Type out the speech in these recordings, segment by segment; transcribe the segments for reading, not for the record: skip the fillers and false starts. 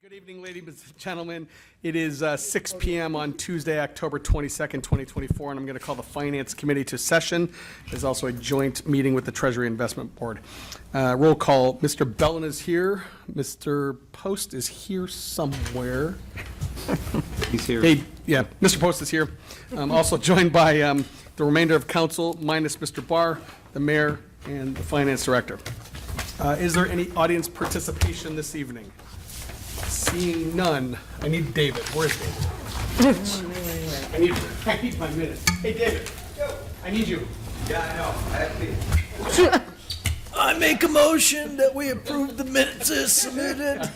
Good evening, ladies and gentlemen. It is 6 p.m. on Tuesday, October 22nd, 2024, and I'm going to call the Finance Committee to session. There's also a joint meeting with the Treasury Investment Board. Roll call. Mr. Bellin is here. Mr. Post is here somewhere. He's here. Yeah, Mr. Post is here. Also joined by the remainder of council, minus Mr. Barr, the mayor, and the finance director. Is there any audience participation this evening? Seeing none, I need David. Where's David? I need my minute. Hey, David, I need you. Yeah, I know. I have to. I make a motion that we approve the minutes as submitted.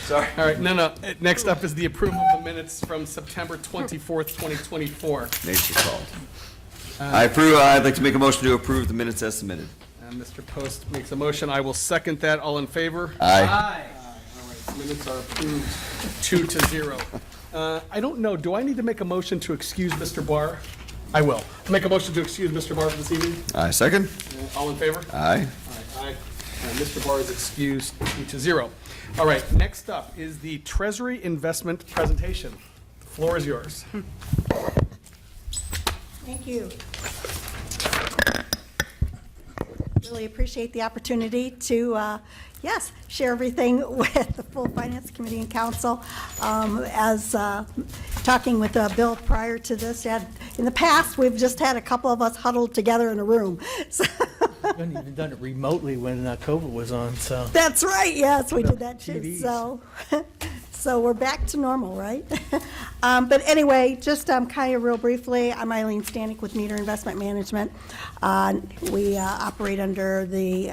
Sorry. All right, no. Next up is the approval of the minutes from September 24th, 2024. Nature called. I approve. I'd like to make a motion to approve the minutes as submitted. Mr. Post makes a motion. I will second that. All in favor? Aye. All right, minutes are approved 2-0. I don't know, do I need to make a motion to excuse Mr. Barr? I will. Make a motion to excuse Mr. Barr for this evening. Aye. Second. All in favor? Aye. All right, aye. Mr. Barr is excused 2-0. All right, next up is the Treasury Investment Presentation. The floor is yours. Thank you. Really appreciate the opportunity to, share everything with the full Finance Committee and Council. As talking with Bill prior to this, in the past, we've just had a couple of us huddled together in a room. So We haven't even done it remotely when COVID was on, so. that's right, yes, we did that too. TVs. So we're back to normal, right? But anyway, just kind of real briefly, I'm Eileen Stanek with Meter Investment Management. We operate under the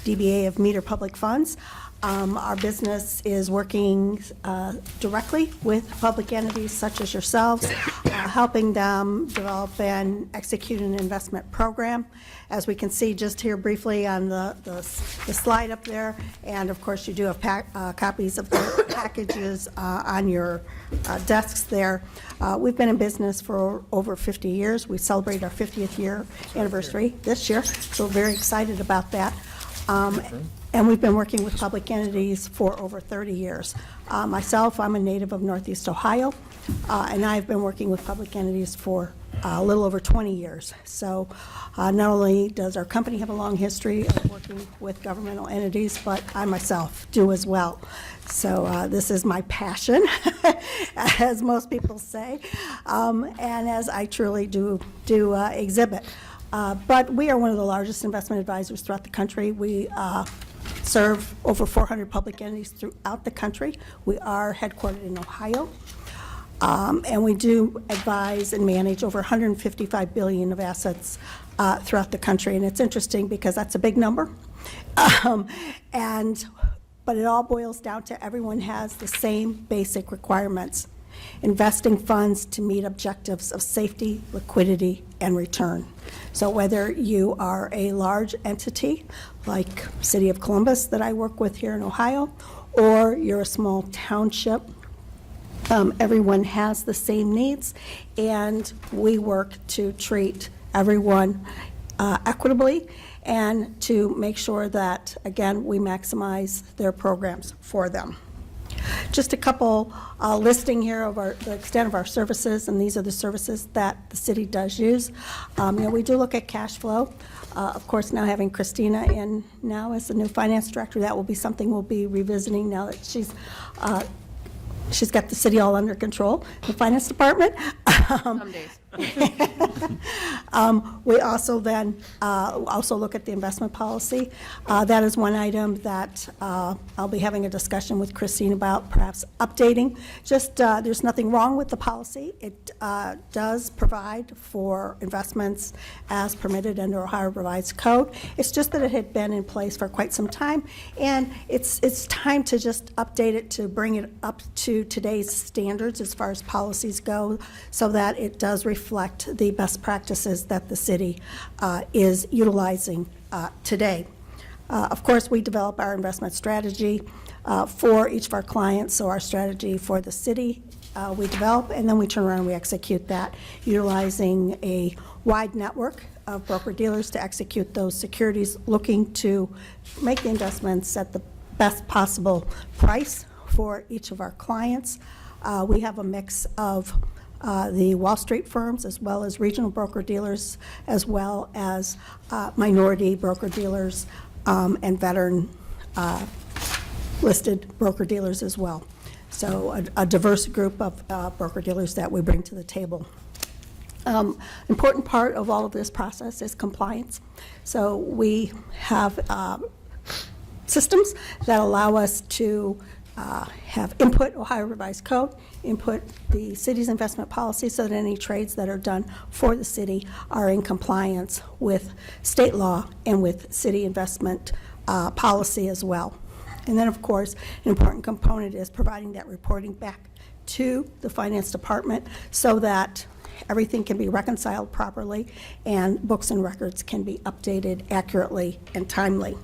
DBA of Meter Public Funds. Our business is working directly with public entities such as yourselves, helping them develop and execute an investment program. As we can see just here briefly on the slide up there, and of course you do have copies of the packages on your desks there. We've been in business for over 50 years. We celebrate our 50th year anniversary this year, so we're very excited about that. And we've been working with public entities for over 30 years. Myself, I'm a native of Northeast Ohio, and I've been working with public entities for a little over 20 years. So not only does our company have a long history of working with governmental entities, but I myself do as well. So this is my passion, as most people say, and as I truly do exhibit. But we are one of the largest investment advisors throughout the country. We serve over 400 public entities throughout the country. We are headquartered in Ohio, and we do advise and manage over $155 billion of assets throughout the country. And it's interesting because that's a big number, but it all boils down to everyone has the same basic requirements: investing funds to meet objectives of safety, liquidity, and return. So whether you are a large entity like City of Columbus that I work with here in Ohio, or you're a small township, everyone has the same needs, and we work to treat everyone equitably and to make sure that, again, we maximize their programs for them. Just a couple listing here of the extent of our services, and these are the services that the city does use. We do look at cash flow. Of course, now having Christina in now as the new finance director, that will be something we'll be revisiting now that she's got the city all under control, the finance department. Some days. We also then also look at the investment policy. That is one item that I'll be having a discussion with Christine about, perhaps updating. Just there's nothing wrong with the policy. It does provide for investments as permitted under Ohio Revised Code. It's just that it had been in place for quite some time, and it's time to just update it to bring it up to today's standards as far as policies go, so that it does reflect the best practices that the city is utilizing today. Of course, we develop our investment strategy for each of our clients, so our strategy for the city we develop, and then we turn around and we execute that, utilizing a wide network of broker dealers to execute those securities, looking to make the investments at the best possible price for each of our clients. We have a mix of the Wall Street firms as well as regional broker-dealers, as well as minority broker-dealers and veteran listed broker-dealers as well. So a diverse group of broker-dealers that we bring to the table. Important part of all of this process is compliance. So we have systems that allow us to have input Ohio Revised Code, input the city's investment policy, so that any trades that are done for the city are in compliance with state law and with city investment policy as well. And then, of course, an important component is providing that reporting back to the finance department so that everything can be reconciled properly and books and records can be updated accurately and timely.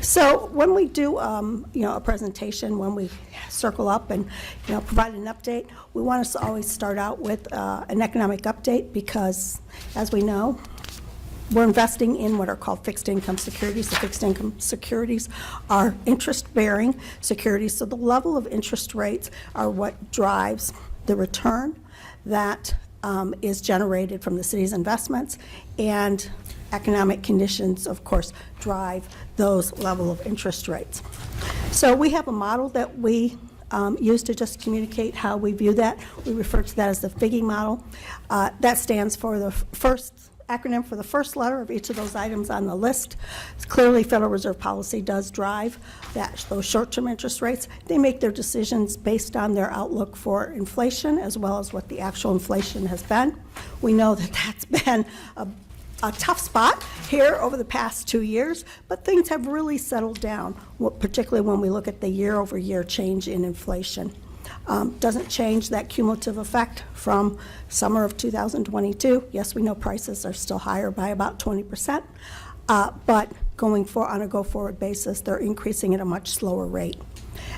So when we do, a presentation, when we circle up and, provide an update, we want to always start out with an economic update because, as we know, we're investing in what are called fixed income securities. The fixed income securities are interest-bearing securities, so the level of interest rates are what drives the return that is generated from the city's investments, and economic conditions, of course, drive those level of interest rates. So we have a model that we use to just communicate how we view that. We refer to that as the FIGI model. That stands for the first acronym for the first letter of each of those items on the list. Clearly, Federal Reserve policy does drive those short-term interest rates. They make their decisions based on their outlook for inflation as well as what the actual inflation has been. We know that that's been a tough spot here over the past 2 years, but things have really settled down, particularly when we look at the year-over-year change in inflation. Doesn't change that cumulative effect from summer of 2022. Yes, we know prices are still higher by about 20%, but on a go-forward basis, they're increasing at a much slower rate.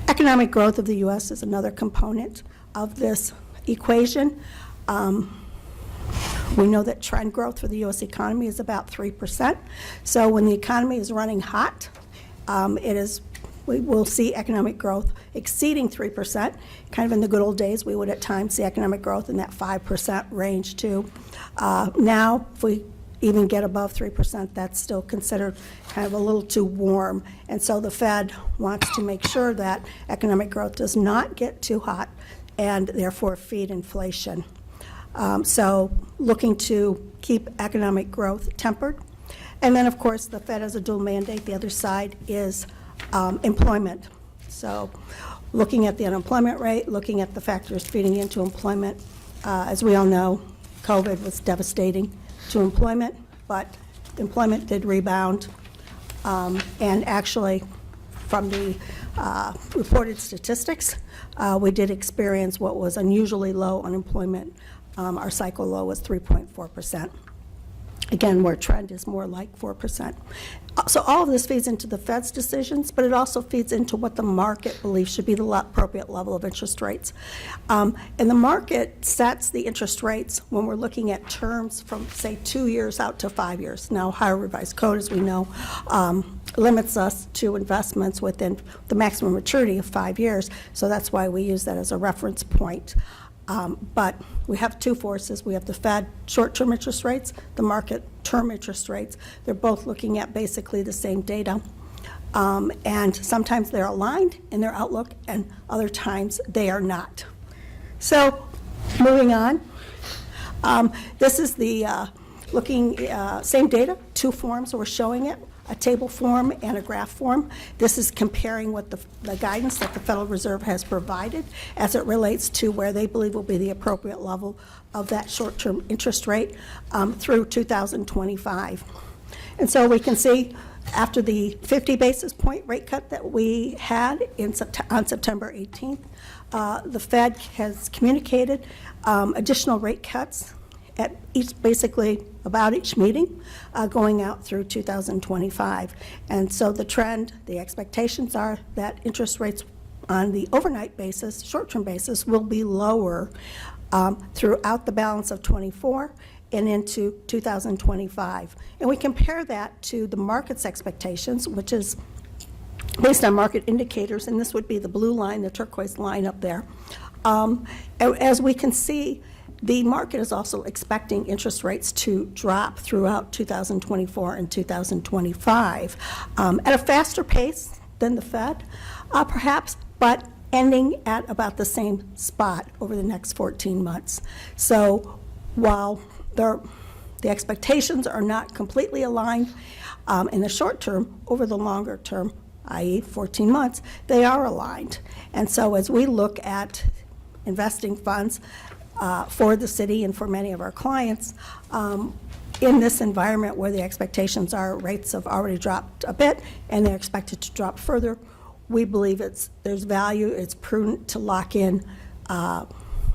Economic growth of the U.S. is another component of this equation. We know that trend growth for the U.S. economy is about 3%. So when the economy is running hot, we will see economic growth exceeding 3%. Kind of in the good old days, we would at times see economic growth in that 5% range too. Now, if we even get above 3%, that's still considered kind of a little too warm. And so the Fed wants to make sure that economic growth does not get too hot and therefore feed inflation. So looking to keep economic growth tempered. And then, of course, the Fed has a dual mandate. The other side is employment. So looking at the unemployment rate, looking at the factors feeding into employment. As we all know, COVID was devastating to employment, but employment did rebound. And actually, from the reported statistics, we did experience what was unusually low unemployment. Our cycle low was 3.4%. Again, where trend is more like 4%. So all of this feeds into the Fed's decisions, but it also feeds into what the market believes should be the appropriate level of interest rates. And the market sets the interest rates when we're looking at terms from, say, 2 years out to 5 years. Now, Ohio Revised Code, as we know, limits us to investments within the maximum maturity of 5 years, so that's why we use that as a reference point. But we have two forces. We have the Fed short-term interest rates, the market term interest rates. They're both looking at basically the same data. And sometimes they're aligned in their outlook, and other times they are not. So moving on, this is the same data, two forms we're showing it. A table form and a graph form. This is comparing what the guidance that the Federal Reserve has provided as it relates to where they believe will be the appropriate level of that short-term interest rate through 2025. And so we can see after the 50 basis point rate cut that we had on September 18th, the Fed has communicated additional rate cuts at basically about each meeting going out through 2025. And so the trend, the expectations are that interest rates on the overnight basis, short-term basis, will be lower throughout the balance of 24 and into 2025. And we compare that to the market's expectations, which is based on market indicators, and this would be the blue line, the turquoise line up there. As we can see, the market is also expecting interest rates to drop throughout 2024 and 2025 at a faster pace than the Fed, perhaps, but ending at about the same spot over the next 14 months. So while the expectations are not completely aligned in the short term, over the longer term, i.e. 14 months, they are aligned. And so as we look at investing funds for the city and for many of our clients, in this environment where the expectations are rates have already dropped a bit and they're expected to drop further, we believe there's value, it's prudent to lock in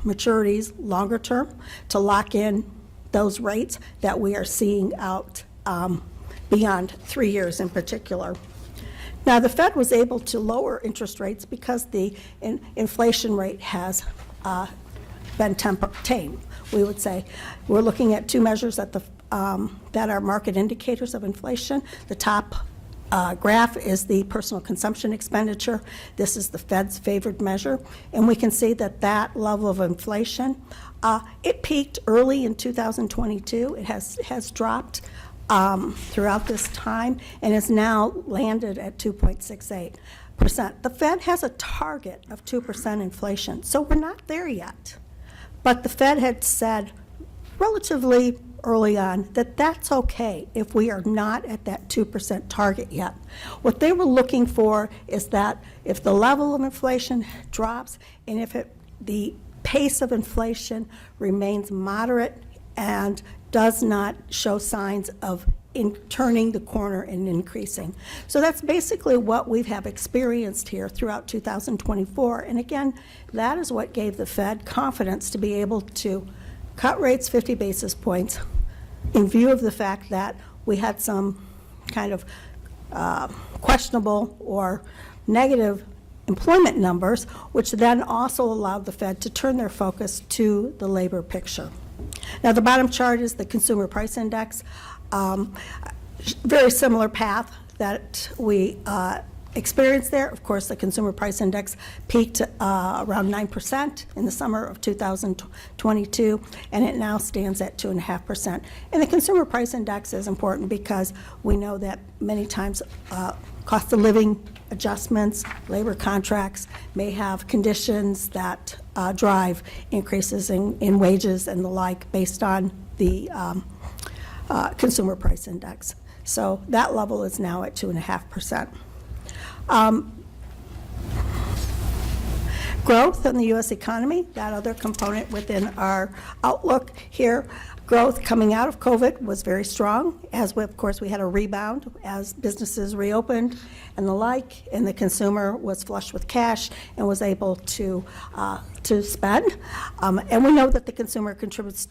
maturities longer term, to lock in those rates that we are seeing out beyond 3 years in particular. Now, the Fed was able to lower interest rates because the inflation rate has been tame, we would say. We're looking at two measures that are market indicators of inflation. The top graph is the personal consumption expenditure. This is the Fed's favored measure, and we can see that that level of inflation, it peaked early in 2022. It has dropped throughout this time and has now landed at 2.68%. The Fed has a target of 2% inflation, so we're not there yet. But the Fed had said relatively early on that that's okay if we are not at that 2% target yet. What they were looking for is that if the level of inflation drops and if the pace of inflation remains moderate and does not show signs of turning the corner and increasing. So that's basically what we have experienced here throughout 2024. And again, that is what gave the Fed confidence to be able to cut rates 50 basis points in view of the fact that we had some kind of questionable or negative employment numbers, which then also allowed the Fed to turn their focus to the labor picture. Now, the bottom chart is the Consumer Price Index. Very similar path that we experienced there. Of course, the Consumer Price Index peaked around 9% in the summer of 2022, and it now stands at 2.5%. And the Consumer Price Index is important because we know that many times cost of living adjustments, labor contracts may have conditions that drive increases in wages and the like based on the Consumer Price Index. So that level is now at 2.5%. Growth in the U.S. economy, that other component within our outlook here, growth coming out of COVID was very strong, as of course we had a rebound as businesses reopened and the like, and the consumer was flush with cash and was able to spend. And we know that the consumer contributes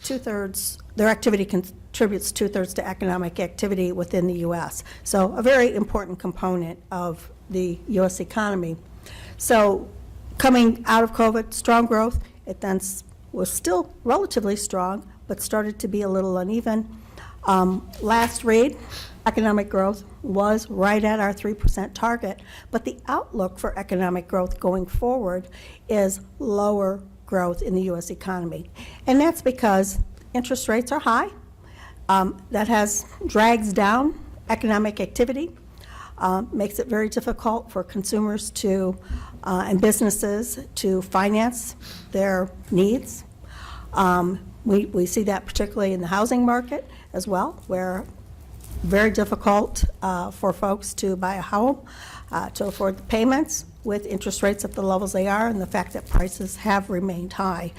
their activity contributes 2/3 to economic activity within the U.S. So a very important component of the U.S. economy. So coming out of COVID, strong growth. It then was still relatively strong, but started to be a little uneven. Last read, economic growth was right at our 3% target, but the outlook for economic growth going forward is lower growth in the U.S. economy. And that's because interest rates are high. That drags down economic activity. Makes it very difficult for consumers and businesses to finance their needs. We see that particularly in the housing market as well, where very difficult for folks to buy a home, to afford the payments with interest rates at the levels they are and the fact that prices have remained high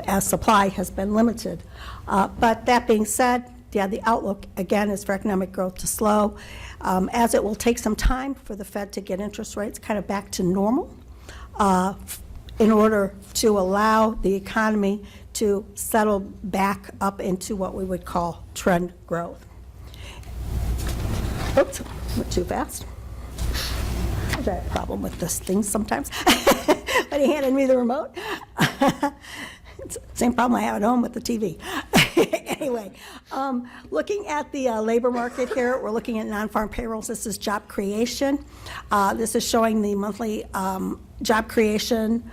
as supply has been limited. But that being said, yeah, the outlook, again, is for economic growth to slow, as it will take some time for the Fed to get interest rates kind of back to normal in order to allow the economy to settle back up into what we would call trend growth. Oops, went too fast. I've got a problem with this thing sometimes. But he handed me the remote. Same problem I have at home with the TV. Anyway, looking at the labor market here, we're looking at non-farm payrolls. This is job creation. This is showing the monthly job creation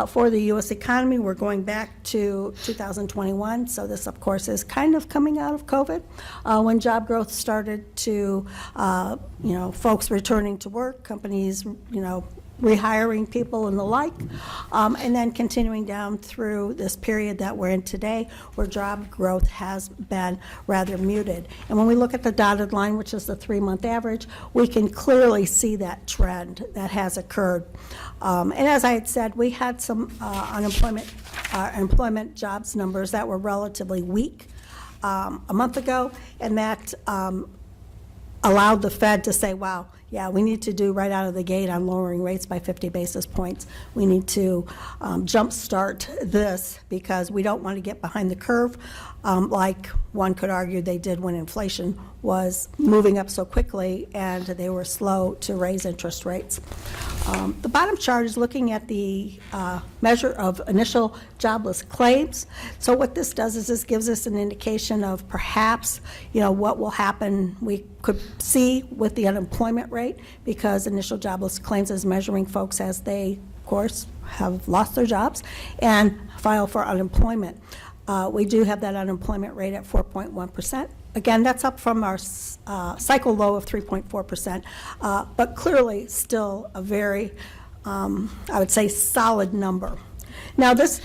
for the U.S. economy. We're going back to 2021, so this, of course, is kind of coming out of COVID, when job growth started to, folks returning to work, companies, rehiring people and the like, and then continuing down through this period that we're in today, where job growth has been rather muted. And when we look at the dotted line, which is the 3-month average, we can clearly see that trend that has occurred. And as I had said, we had some employment jobs numbers that were relatively weak a month ago, and that allowed the Fed to say, wow, yeah, we need to do right out of the gate on lowering rates by 50 basis points. We need to jumpstart this because we don't want to get behind the curve, like one could argue they did when inflation was moving up so quickly and they were slow to raise interest rates. The bottom chart is looking at the measure of initial jobless claims. So what this does is this gives us an indication of perhaps, what will happen. We could see with the unemployment rate, because initial jobless claims is measuring folks as they, of course, have lost their jobs and file for unemployment. We do have that unemployment rate at 4.1%. Again, that's up from our cycle low of 3.4%, but clearly still a very, I would say, solid number. Now, this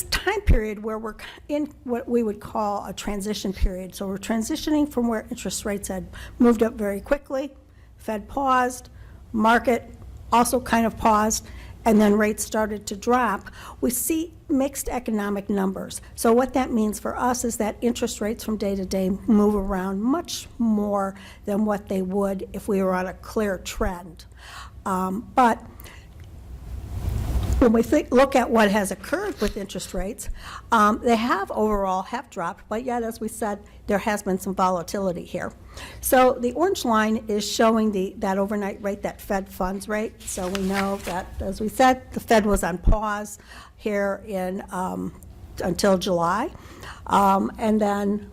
time period where we're in what we would call a transition period, so we're transitioning from where interest rates had moved up very quickly, Fed paused, market also kind of paused, and then rates started to drop. We see mixed economic numbers. So what that means for us is that interest rates from day to day move around much more than what they would if we were on a clear trend. But when we look at what has occurred with interest rates, they have overall dropped, but yet, as we said, there has been some volatility here. So the orange line is showing that overnight rate, that Fed funds rate. So we know that, as we said, the Fed was on pause here until July, and then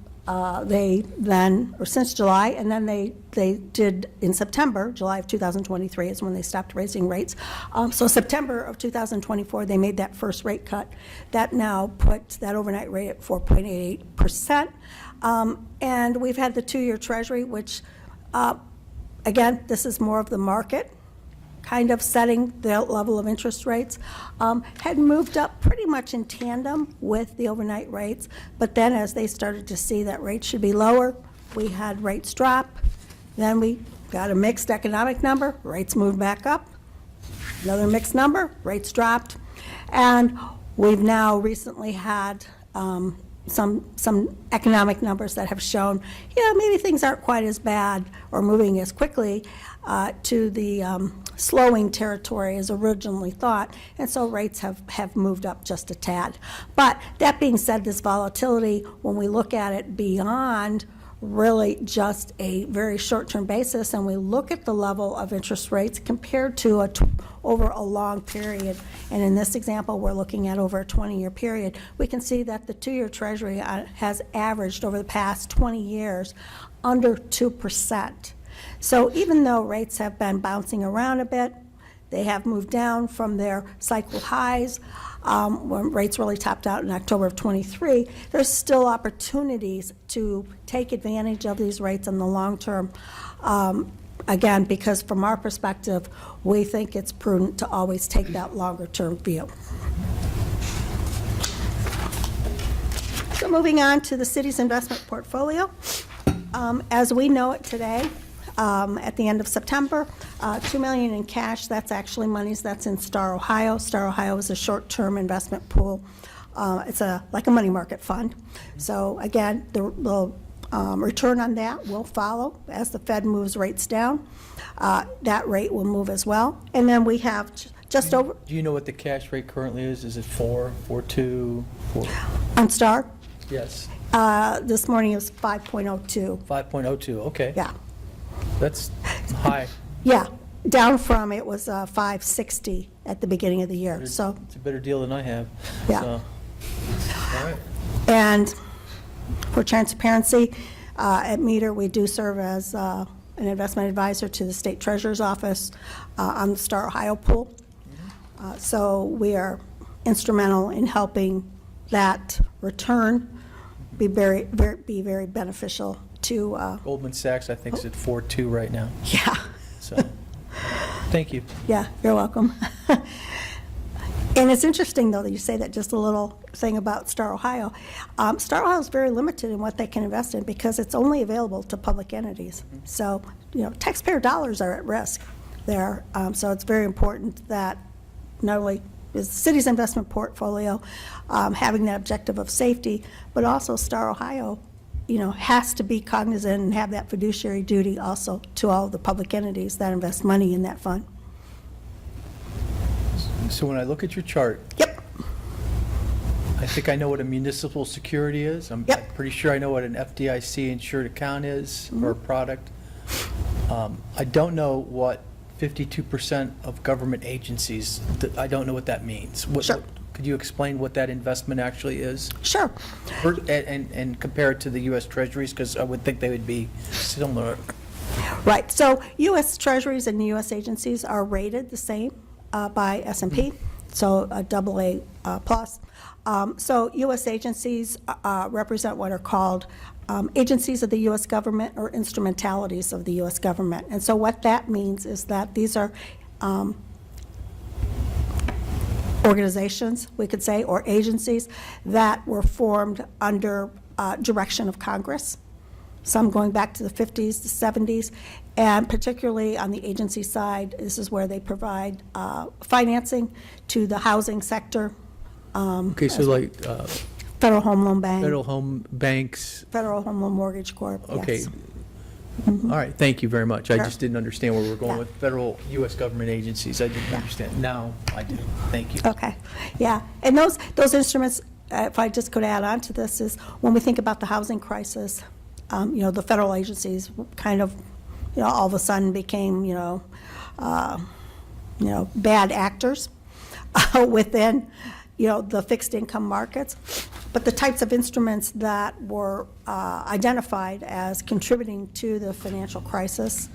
since July, and then they did in September, July of 2023 is when they stopped raising rates. So September of 2024, they made that first rate cut. That now puts that overnight rate at 4.88%. And we've had the 2-year Treasury, which, again, this is more of the market kind of setting the level of interest rates, had moved up pretty much in tandem with the overnight rates. But then as they started to see that rates should be lower, we had rates drop. Then we got a mixed economic number, rates moved back up. Another mixed number, rates dropped. And we've now recently had some economic numbers that have shown, maybe things aren't quite as bad or moving as quickly to the slowing territory as originally thought, and so rates have moved up just a tad. But that being said, this volatility, when we look at it beyond really just a very short-term basis, and we look at the level of interest rates compared to over a long period, and in this example, we're looking at over a 20-year period, we can see that the 2-year Treasury has averaged over the past 20 years under 2%. So even though rates have been bouncing around a bit, they have moved down from their cycle highs when rates really topped out in October of 23. There's still opportunities to take advantage of these rates in the long term. Again, because from our perspective, we think it's prudent to always take that longer term view. So moving on to the city's investment portfolio. As we know it today, at the end of September, $2 million in cash. That's actually monies that's in Star Ohio. Star Ohio is a short-term investment pool. It's like a money market fund. So again, the return on that will follow as the Fed moves rates down. That rate will move as well. And then we have just over. Do you know what the cash rate currently is? Is it 4.2, 4? On Star? Yes. This morning it was 5.02. 5.02. Okay. Yeah. That's high. Yeah, down from it was 560 at the beginning of the year. So It's a better deal than I have. Yeah. So. All right. And for transparency, at Meter, we do serve as an investment advisor to the State Treasurer's Office on the Star Ohio pool. So we are instrumental in helping that return be very beneficial to, Goldman Sachs, I think, is at 4.2 right now. yeah, So, thank you. yeah, you're welcome. And it's interesting, though, that you say that, just a little thing about Star Ohio. Star Ohio is very limited in what they can invest in because it's only available to public entities. So, taxpayer dollars are at risk there. So it's very important that not only is the city's investment portfolio having that objective of safety, but also Star Ohio, has to be cognizant and have that fiduciary duty also to all the public entities that invest money in that fund. So when I look at your chart, Yep. I think I know what a municipal security is. I'm Yep. pretty sure I know what an FDIC insured account is, or a product. I don't know what 52% of government agencies, I don't know what that means. Sure. Could you explain what that investment actually is? Sure. And compare it to the U.S. Treasuries, because I would think they would be similar. Right. So U.S. Treasuries and U.S. agencies are rated the same by S&P, so a AA plus. So U.S. agencies represent what are called agencies of the U.S. government or instrumentalities of the U.S. government. And so what that means is that these are organizations, we could say, or agencies that were formed under direction of Congress, some going back to the 50s, the 70s, and particularly on the agency side, this is where they provide financing to the housing sector. Okay, so like Federal Home Loan Bank. federal home banks, Federal Home Loan Mortgage Corp. okay. Yes. All right, thank you very much. I Sure. just didn't understand where we were going Yeah. with federal U.S. government agencies. I didn't understand. Now I do. Thank you. Okay, yeah. And those instruments, if I just could add on to this, is when we think about the housing crisis, the federal agencies kind of, all of a sudden became, bad actors within, the fixed income markets. But the types of instruments that were identified as contributing to the financial crisis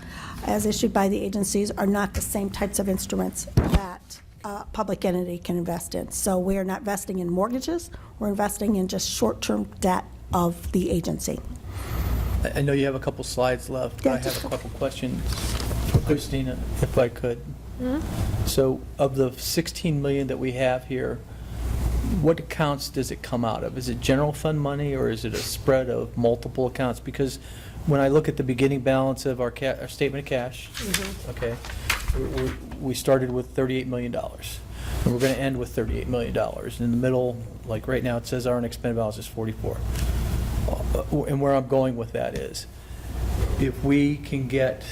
as issued by the agencies are not the same types of instruments that a public entity can invest in. So we are not investing in mortgages, we're investing in just short-term debt of the agency. I know you have a couple slides left, but Yeah, I have just a couple questions for Christina, if I could. So of the 16 million that we have here, what accounts does it come out of? Is it general fund money, or is it a spread of multiple accounts? Because when I look at the beginning balance of our statement of cash, okay, we started with $38 million, and we're going to end with $38 million. In the middle, like right now, it says our unexpended balance is 44. And where I'm going with that is, if we can get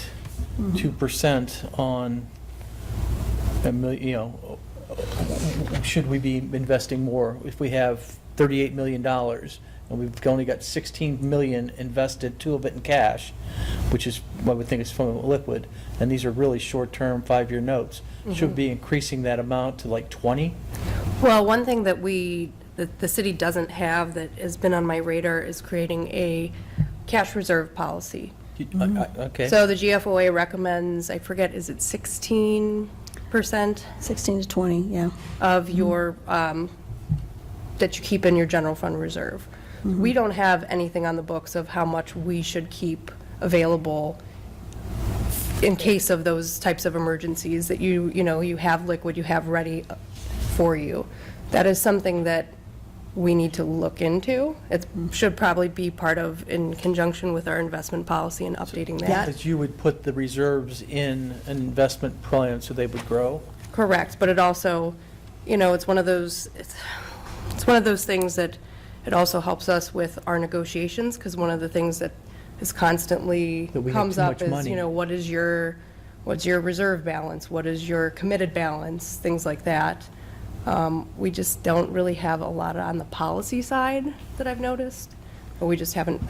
2% on a million, should we be investing more? If we have $38 million and we've only got 16 million invested, 2 of it in cash, which is what we think is from liquid, and these are really short-term 5-year notes, should we be increasing that amount to like 20? Well, one thing that the city doesn't have that has been on my radar is creating a cash reserve policy. Okay. So the GFOA recommends, I forget, is it 16%? 16 to 20, yeah. Of your, that you keep in your general fund reserve. We don't have anything on the books of how much we should keep available in case of those types of emergencies that you have liquid, you have ready for you. That is something that we need to look into. It should probably be part of, in conjunction with our investment policy and updating that. That you would put the reserves in an investment plan so they would grow? Correct, but it also, it's one of those things that it also helps us with our negotiations, because one of the things that is constantly That we have comes too up much is, money. what's your reserve balance? What is your committed balance? Things like that. We just don't really have a lot on the policy side that I've noticed, but I just haven't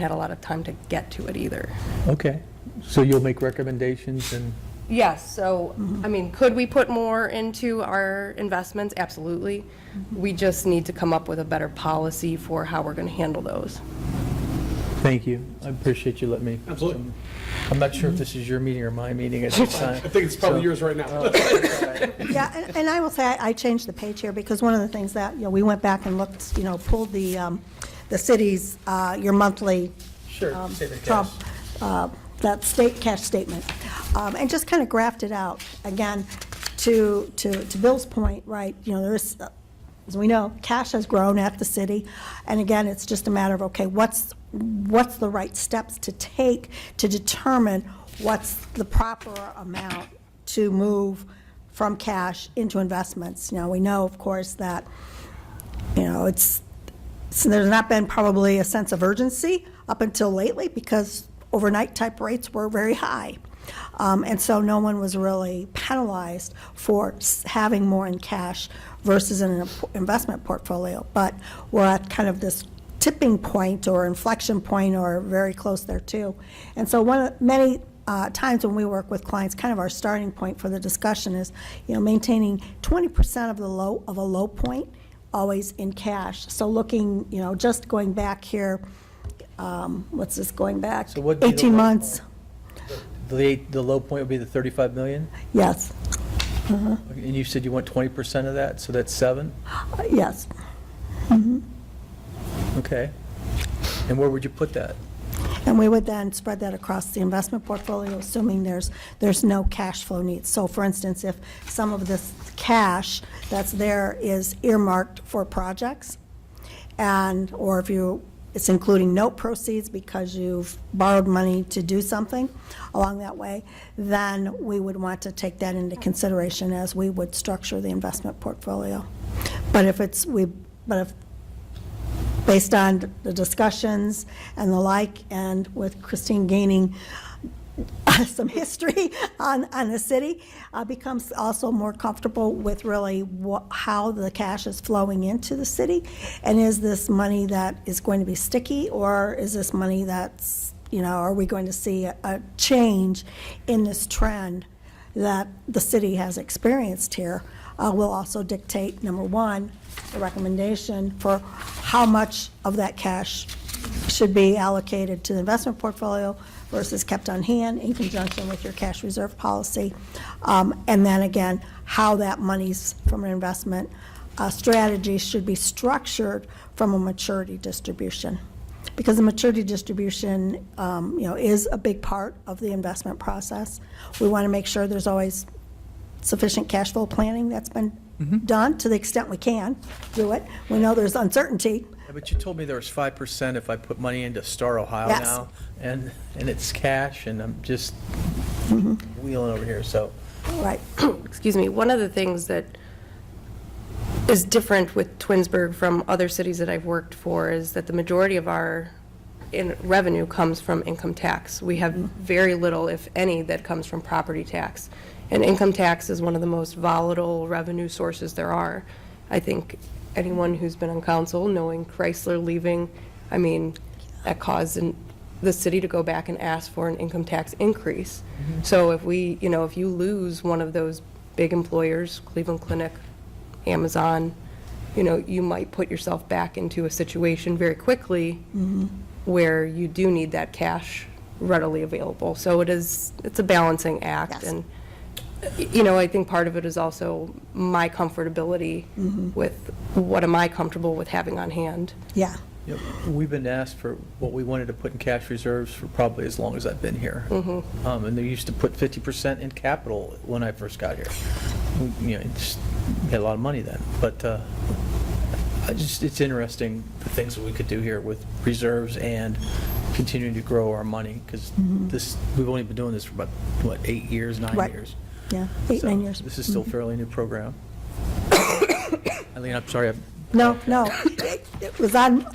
had a lot of time to get to it either. Okay, so you'll make recommendations and Yes, so, I mean, could we put more into our investments? Absolutely. We just need to come up with a better policy for how we're going to handle those. Thank you. I appreciate you letting me. Absolutely. I'm not sure if this is your meeting or my meeting at this time. I think it's probably So- yours right now. Yeah, and I will say, I changed the page here, because one of the things that, we went back and looked, pulled the city's, your monthly Sure, save it Trump, cash. that state cash statement, and just kind of graphed it out. Again, to Bill's point, right, there's, as we know, cash has grown at the city, and again, it's just a matter of, okay, what's the right steps to take to determine what's the proper amount to move from cash into investments. We know, of course, that, so there's not been probably a sense of urgency up until lately, because overnight type rates were very high. And so no one was really penalized for having more in cash versus in an investment portfolio. But we're at kind of this tipping point or inflection point, or very close there too. And so many times when we work with clients, kind of our starting point for the discussion is, maintaining 20% of a low point always in cash. So looking, just going back here, what's this going back? So what'd be the 18 low months. The low point would be the 35 million? Yes, And you said you want 20% of that, so that's 7? yes. Okay. And where would you put that? And we would then spread that across the investment portfolio, assuming there's no cash flow needs. So for instance, if some of this cash that's there is earmarked for projects, or if it's including note proceeds because you've borrowed money to do something along that way, then we would want to take that into consideration as we would structure the investment portfolio. But if based on the discussions and the like, and with Christine gaining some history on the city, becomes also more comfortable with really how the cash is flowing into the city. And is this money that is going to be sticky, or is this money that's, are we going to see a change in this trend that the city has experienced here? Will also dictate, number one, the recommendation for how much of that cash should be allocated to the investment portfolio versus kept on hand in conjunction with your cash reserve policy. And then again, how that money's from an investment strategy should be structured from a maturity distribution. Because the maturity distribution, is a big part of the investment process. We want to make sure there's always sufficient cash flow planning that's been done to the extent we can do it. We know there's uncertainty. Yeah, but you told me there was 5% if I put money into Star Ohio Yes. now, and it's cash, and I'm just wheeling over here, so. Right. Excuse me, one of the things that is different with Twinsburg from other cities that I've worked for is that the majority of our revenue comes from income tax. We have very little, if any, that comes from property tax. And income tax is one of the most volatile revenue sources there are. I think anyone who's been on council, knowing Chrysler leaving, that caused the city to go back and ask for an income tax increase. So if if you lose one of those big employers, Cleveland Clinic, Amazon, you might put yourself back into a situation very quickly where you do need that cash readily available. So it's a balancing act. Yes. And I think part of it is also my comfortability with what am I comfortable with having on hand. Yeah. Yep. We've been asked for what we wanted to put in cash reserves for probably as long as I've been here. And they used to put 50% in capital when I first got here. We had a lot of money then. But it's interesting the things that we could do here with reserves and continuing to grow our money, because we've only been doing this for about, 8 years, 9 Right. years. Yeah, 8, So 9 years. This is still a fairly new program. Eileen, I'm sorry. No, it was on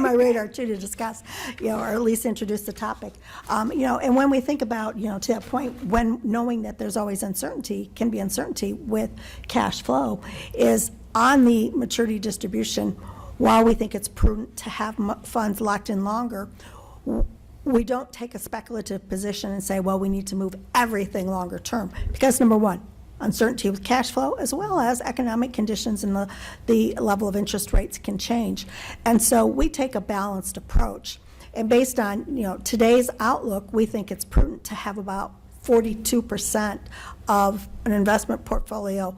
my radar too to discuss, or at least introduce the topic. And when we think about, to that point, when knowing that there's always can be uncertainty with cash flow, is on the maturity distribution, while we think it's prudent to have funds locked in longer, we don't take a speculative position and say, well, we need to move everything longer term. Because number one, uncertainty with cash flow, as well as economic conditions and the level of interest rates can change. And so we take a balanced approach. And based on, today's outlook, we think it's prudent to have about 42% of an investment portfolio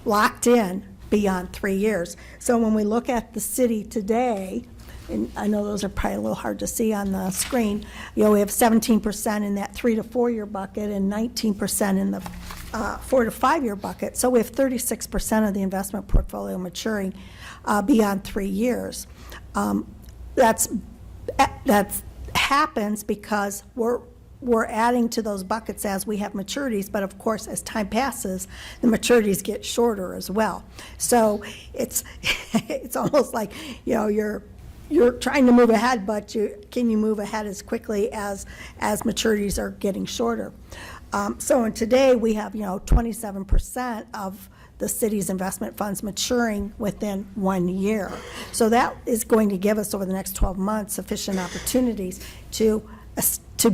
locked in beyond 3 years. So when we look at the city today, and I know those are probably a little hard to see on the screen, we have 17% in that 3 to 4 year bucket and 19% in the 4 to 5 year bucket. So we have 36% of the investment portfolio maturing beyond 3 years. That's happens because we're adding to those buckets as we have maturities, but of course, as time passes, the maturities get shorter as well. So it's almost like, you're trying to move ahead, but can you move ahead as quickly as maturities are getting shorter? So in today, we have, 27% of the city's investment funds maturing within 1 year. So that is going to give us, over the next 12 months, sufficient opportunities to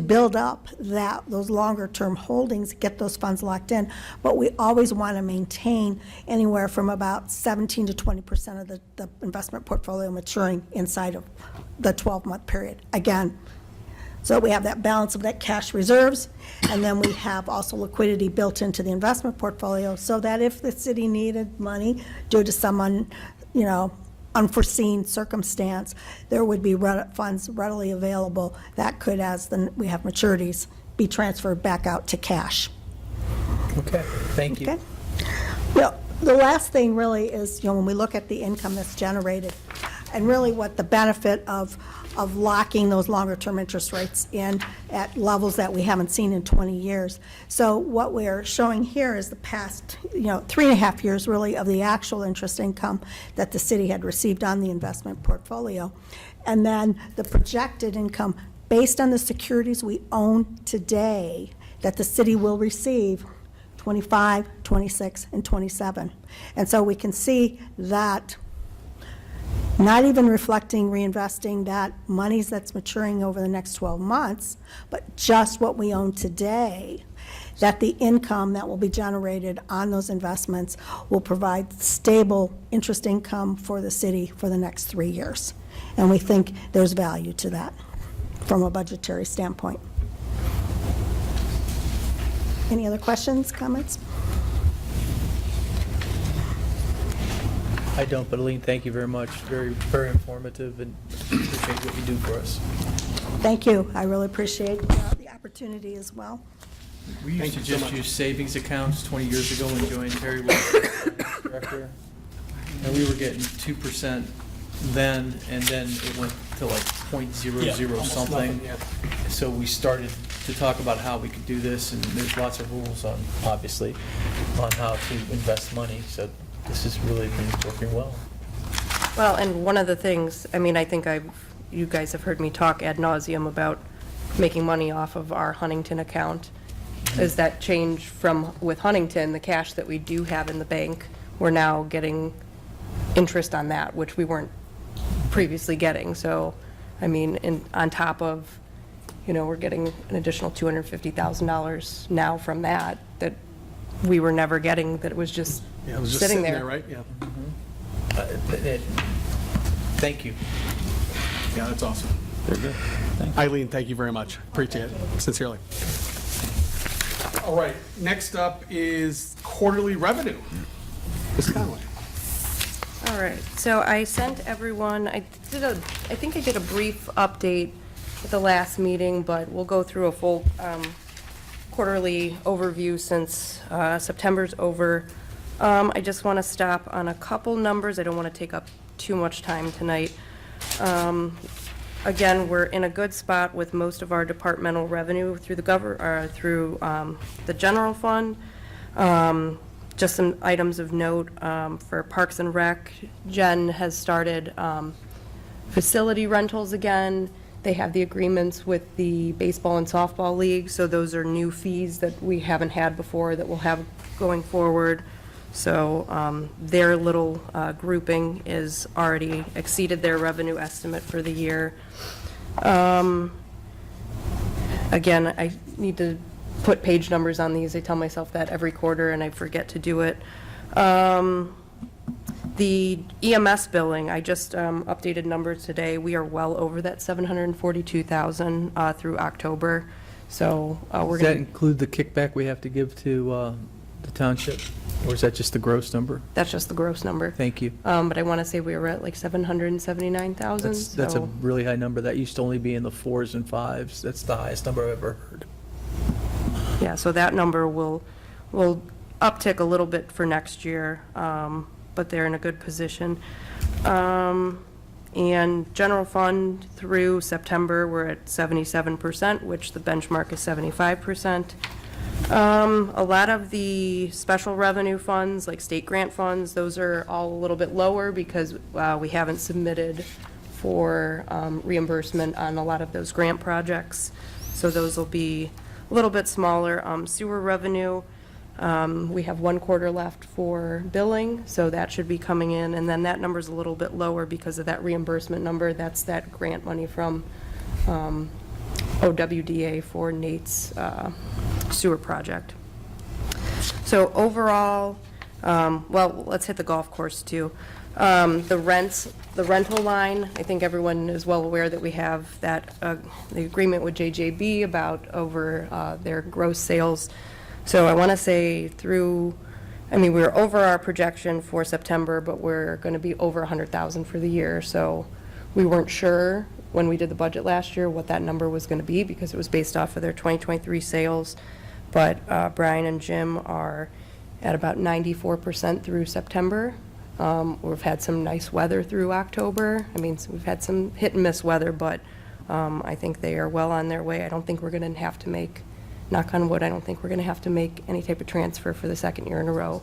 build up those longer-term holdings, get those funds locked in. But we always want to maintain anywhere from about 17 to 20% of the investment portfolio maturing inside of the 12-month period. Again, so we have that balance of that cash reserves, and then we have also liquidity built into the investment portfolio, so that if the city needed money due to some unforeseen circumstance, there would be funds readily available that could, we have maturities, be transferred back out to cash. Okay, thank you. Okay. Well, the last thing really is, when we look at the income that's generated, and really what the benefit of locking those longer-term interest rates in at levels that we haven't seen in 20 years. So what we're showing here is the past, 3.5 years really of the actual interest income that the city had received on the investment portfolio. And then the projected income based on the securities we own today that the city will receive 25, 26, and 27. And so we can see that not even reflecting reinvesting that monies that's maturing over the next 12 months, but just what we own today, that the income that will be generated on those investments will provide stable interest income for the city for the next 3 years. And we think there's value to that from a budgetary standpoint. Any other questions, comments? I don't, but Aline, thank you very much. Very, very informative, and appreciate what you do for us. Thank you. I really appreciate the opportunity as well. We used to just use savings accounts 20 years ago when Joanne Terry was director, and we were getting 2% then, and then it went to like 0.00 something. So we started to talk about how we could do this, and there's lots of rules on, obviously, on how to invest money. So this has really been working well. Well, and one of the things, I think you guys have heard me talk ad nauseum about making money off of our Huntington account. Is that change with Huntington, the cash that we do have in the bank, we're now getting interest on that, which we weren't previously getting. So, on top of, we're getting an additional $250,000 now from that we were never getting, that it was just sitting there. Right? Yeah. Thank you. Yeah, that's awesome. Very good. Thanks. Eileen, thank you very much. Appreciate it, sincerely. All right, next up is quarterly revenue. Ms. Conway. All right, so I sent everyone, I think I did a brief update at the last meeting, but we'll go through a full quarterly overview since September's over. I just want to stop on a couple numbers. I don't want to take up too much time tonight. Again, we're in a good spot with most of our departmental revenue through the general fund. Just some items of note for Parks and Rec. Jen has started facility rentals again. They have the agreements with the baseball and softball league, so those are new fees that we haven't had before that we'll have going forward. So their little grouping is already exceeded their revenue estimate for the year. Again, I need to put page numbers on these. I tell myself that every quarter, and I forget to do it. The EMS billing, I just updated numbers today. We are well over that 742,000 through October. So we're Does that going to, include the kickback we have to give to the township? Or is that just the gross number? that's just the gross number. Thank you. But I want to say we were at like 779,000. That's a so- really high number. That used to only be in the 4s and 5s. That's the highest number I've ever heard. Yeah, so that number will uptick a little bit for next year, but they're in a good position. And general fund through September, we're at 77%, which the benchmark is 75%. A lot of the special revenue funds, like state grant funds, those are all a little bit lower because we haven't submitted for reimbursement on a lot of those grant projects. So those will be a little bit smaller. Sewer revenue, we have 1 quarter left for billing, so that should be coming in. And then that number's a little bit lower because of that reimbursement number. That's that grant money from OWDA for Nate's sewer project. So overall, well, let's hit the golf course too. The rental line, I think everyone is well aware that we have that, the agreement with JJB about over their gross sales. So I want to say we're over our projection for September, but we're going to be over 100,000 for the year. So we weren't sure when we did the budget last year what that number was going to be because it was based off of their 2023 sales. But Brian and Jim are at about 94% through September. We've had some nice weather through October. We've had some hit and miss weather, but I think they are well on their way. I don't think we're going to have to make, knock on wood, I don't think we're going to have to make any type of transfer for the second year in a row.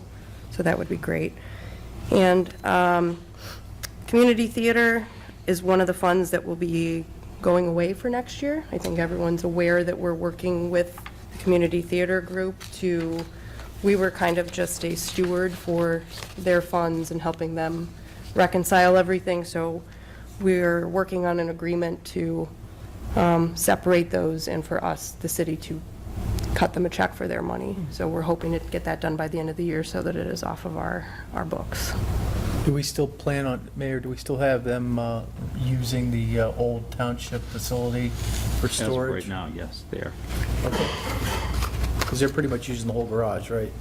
So that would be great. And community theater is one of the funds that will be going away for next year. I think everyone's aware that we're working with the community theater group we were kind of just a steward for their funds and helping them reconcile everything. So we're working on an agreement to separate those and for us, the city, to cut them a check for their money. So we're hoping to get that done by the end of the year so that it is off of our books. Do we still plan on, Mayor, do we still have them using the old township facility for As of storage? right now, yes, they are. Okay. Because they're pretty much using the whole garage, right?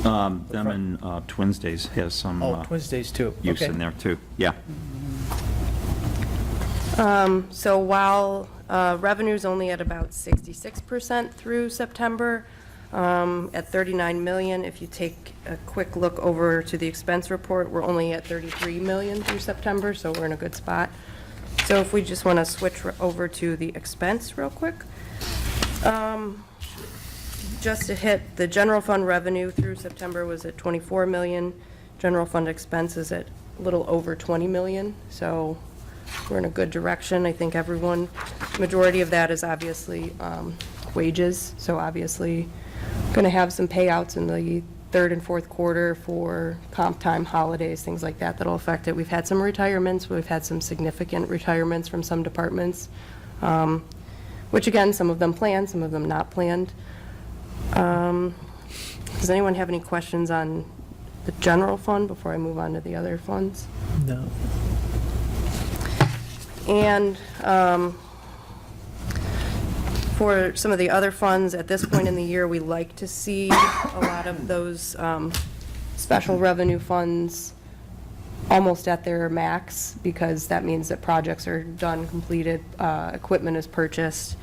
Them and Twinsdays has some Oh, Twinsdays too. use Okay. in there too. Yeah. So while revenue's only at about 66% through September, at 39 million, if you take a quick look over to the expense report, we're only at 33 million through September, so we're in a good spot. So if we just want to switch over to the expense real quick. Just to hit, the general fund revenue through September was at 24 million. General fund expense is at a little over 20 million, so we're in a good direction. I think majority of that is obviously wages, so obviously going to have some payouts in the 3rd and 4th quarter for comp time, holidays, things like that that'll affect it. We've had some retirements. We've had some significant retirements from some departments, which again, some of them planned, some of them not planned. Does anyone have any questions on the general fund before I move on to the other funds? No. And for some of the other funds, at this point in the year, we like to see a lot of those special revenue funds almost at their max, because that means that projects are done, completed, equipment is purchased.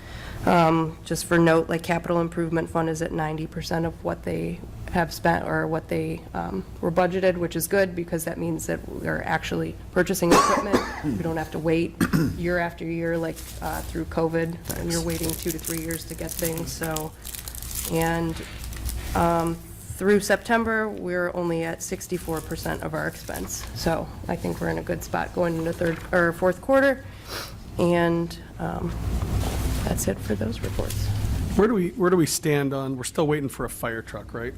Just for note, like capital improvement fund is at 90% of what they have spent or what they were budgeted, which is good because that means that we're actually purchasing equipment. We don't have to wait year after year like through COVID, and you're waiting 2 to 3 years to get things. So, and through September, we're only at 64% of our expense. So I think we're in a good spot going into 3rd or 4th quarter. And that's it for those reports. Where do we stand on, we're still waiting for a fire truck, right?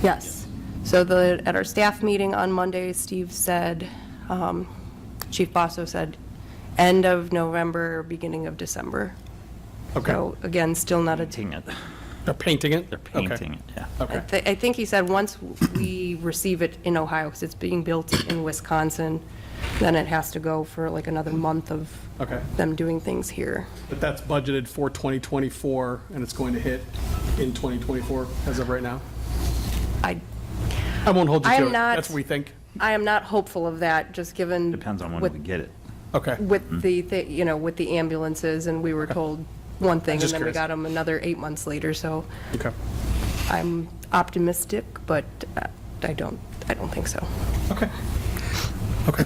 Yes. So at our staff meeting on Monday, Steve said, Chief Basso said, end of November, beginning of December. Okay. So again, still not a, Painting it. They're painting it? They're Okay. painting it, yeah. Okay. I think he said once we receive it in Ohio, because it's being built in Wisconsin, then it has to go for like another month of Okay. them doing things here. But that's budgeted for 2024, and it's going to hit in 2024 as of right now? I I won't hold you I to am it. not- That's what we think. I am not hopeful of that, just given. Depends on when with- we get it. Okay. With you know, with the ambulances, and we were told one thing, and Just then we curious. got them another 8 months later, so Okay. I'm optimistic, but I don't think so. Okay. Okay.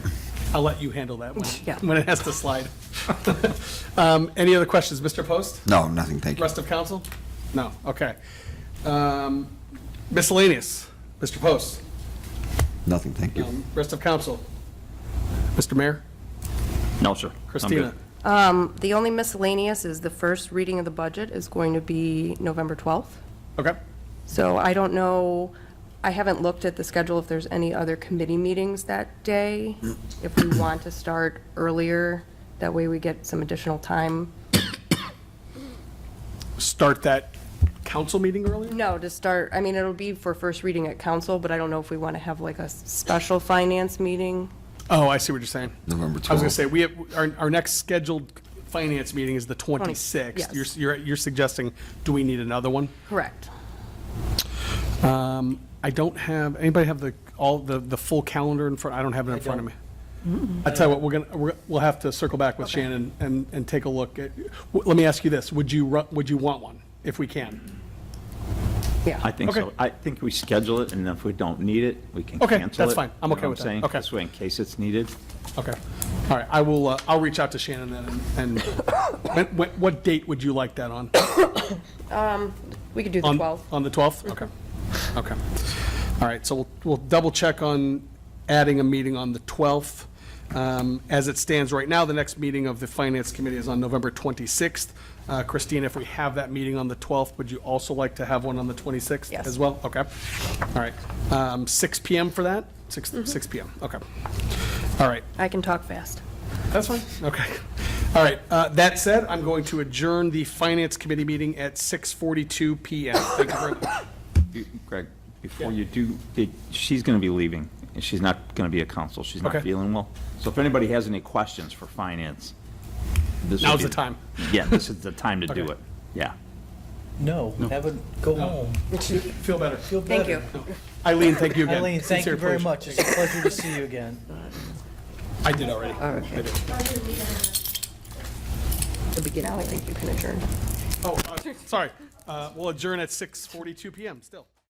I'll let you handle that Yeah. when it has to slide. Any other questions, Mr. Post? No, nothing, thank you. Rest of council? No, okay. Miscellaneous, Mr. Post? Nothing, thank you. Rest of council? Mr. Mayor? No, sir. I'm Christina? good. The only miscellaneous is the first reading of the budget is going to be November 12th. Okay. So I don't know, I haven't looked at the schedule if there's any other committee meetings that day. If we want to start earlier, that way we get some additional time. Start that council meeting earlier? No, to start, I mean, it'll be for first reading at council, but I don't know if we want to have like a special finance meeting. Oh, I see what you're saying. November 12th. I was going to say, we have, our next scheduled finance meeting is the 26th. yes. You're suggesting, do we need another one? Correct. I don't have, anybody have the full calendar in front? I don't have it in front of me. I tell you what, we'll have to circle back with Shannon and take a look at, let me ask you this, would you want one, if we can? Yeah. I think Okay. so. I think we schedule it, and if we don't need it, we can Okay, cancel it. that's fine. I'm You know okay what with that. saying? Okay. This way, in case it's needed. Okay, all right, I'll reach out to Shannon then, and what date would you like that on? We could do the On 12th. On the 12th? Okay, okay. All right, so we'll double check on adding a meeting on the 12th. As it stands right now, the next meeting of the Finance Committee is on November 26th. Christine, if we have that meeting on the 12th, would you also like to have one on the 26th Yes. as well? Okay, all right. 6 PM for that? 6 PM, okay. All right, I can talk fast. that's fine, okay. All right, that said, I'm going to adjourn the Finance Committee meeting at 6:42 PM. Thank you very much. Greg, before you do, she's going to be leaving, and she's not going to be at council. She's not Okay. feeling well. So if anybody has any questions for finance, this would Now's be the time. Yeah, this is the time to do Okay. it. Yeah. No, have a, go home. Feel better. Feel Thank better. you. Eileen, thank you again. Eileen, thank you Sincere very pleasure. much. It's a pleasure to see you again. I did already. I did. The beginning, I think you can adjourn. Oh, sorry. We'll adjourn at 6:42 PM still.